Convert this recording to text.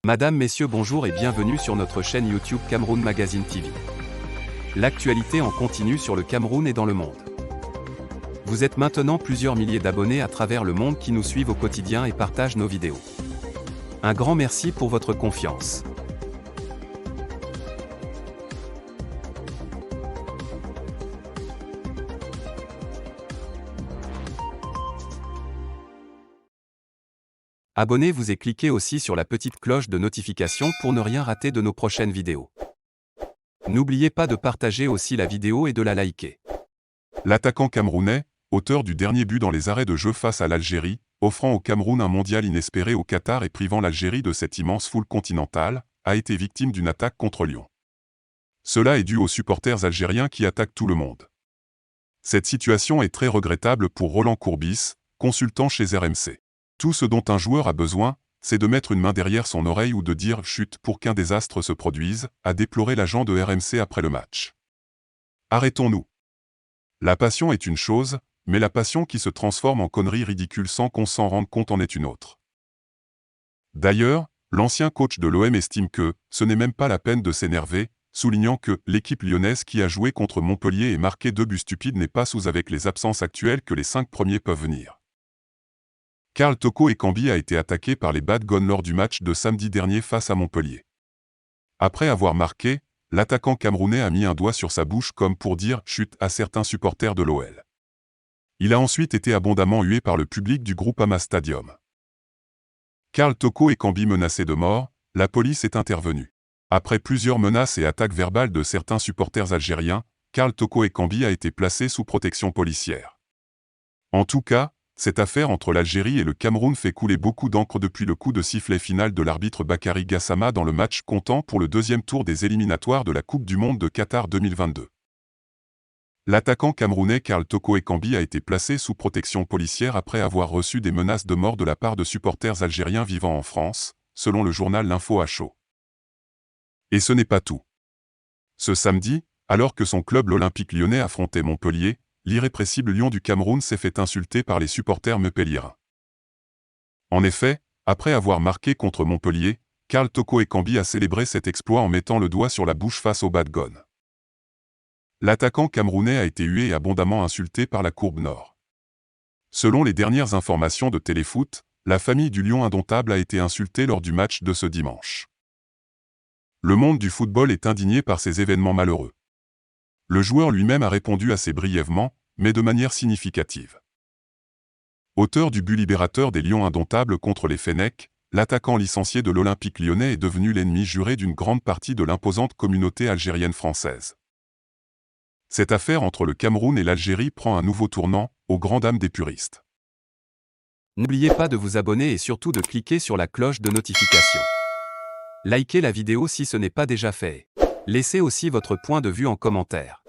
Madame, Messieurs, bonjour et bienvenue sur notre chaîne YouTube Cameroun Magazine TV. L'actualité en continu sur le Cameroun et dans le monde. Vous êtes maintenant plusieurs milliers d'abonnés à travers le monde qui nous suivent au quotidien et partagent nos vidéos. Un grand merci pour votre confiance. Abonnez-vous et cliquez aussi sur la petite cloche de notification pour ne rien rater de nos prochaines vidéos. N'oubliez pas de partager aussi la vidéo et de la liker. L'attaquant camerounais, auteur du dernier but dans les arrêts de jeu face à l'Algérie, offrant au Cameroun un mondial inespéré au Qatar et privant l'Algérie de cette immense foule continentale, a été victime d'une attaque contre Lyon. Cela est dû aux supporters algériens qui attaquent tout le monde. Cette situation est très regrettable pour Roland Courbis, consultant chez RMC. Tout ce dont un joueur a besoin, c'est de mettre une main derrière son oreille ou de dire « chut » pour qu'un désastre se produise, a déploré l'agent de RMC après le match. Arrêtons-nous. La passion est une chose, mais la passion qui se transforme en connerie ridicule sans qu'on s'en rende compte en est une autre. D'ailleurs, l'ancien coach de l'OM estime que « ce n'est même pas la peine de s'énerver », soulignant que « l'équipe lyonnaise qui a joué contre Montpellier et marqué 2 buts stupides n'est pas sous avec les absences actuelles que les 5 premiers peuvent venir ». Karl Toko Ekambi a été attaqué par les Bad Guns lors du match de samedi dernier face à Montpellier. Après avoir marqué, l'attaquant camerounais a mis un doigt sur sa bouche comme pour dire « chut » à certains supporters de l'OL. Il a ensuite été abondamment hué par le public du Groupama Stadium. Karl Toko Ekambi menacé de mort, la police est intervenue. Après plusieurs menaces et attaques verbales de certains supporters algériens, Karl Toko Ekambi a été placé sous protection policière. En tout cas, cette affaire entre l'Algérie et le Cameroun fait couler beaucoup d'encre depuis le coup de sifflet final de l'arbitre Bakary Gassama dans le match comptant pour le deuxième tour des éliminatoires de la Coupe du Monde de Qatar 2022. L'attaquant camerounais Karl Toko Ekambi a été placé sous protection policière après avoir reçu des menaces de mort de la part de supporters algériens vivant en France, selon le journal L'Info à chaud. Et ce n'est pas tout. Ce samedi, alors que son club l'Olympique lyonnais affrontait Montpellier, l'irrépressible Lion du Cameroun s'est fait insulter par les supporters montpelliérains. En effet, après avoir marqué contre Montpellier, Karl Toko Ekambi a célébré cet exploit en mettant le doigt sur la bouche face au Bad Guns. L'attaquant camerounais a été hué et abondamment insulté par la Courbe Nord. Selon les dernières informations de Téléfoot, la famille du Lion indomptable a été insultée lors du match de ce dimanche. Le monde du football est indigné par ces événements malheureux. Le joueur lui-même a répondu assez brièvement, mais de manière significative. Auteur du but libérateur des Lions indomptables contre les Fennecs, l'attaquant licencié de l'Olympique lyonnais est devenu l'ennemi juré d'une grande partie de l'imposante communauté algérienne française. Cette affaire entre le Cameroun et l'Algérie prend un nouveau tournant, aux grandes dames des puristes. N'oubliez pas de vous abonner et surtout de cliquer sur la cloche de notification. Likez la vidéo si ce n'est pas déjà fait. Laissez aussi votre point de vue en commentaire.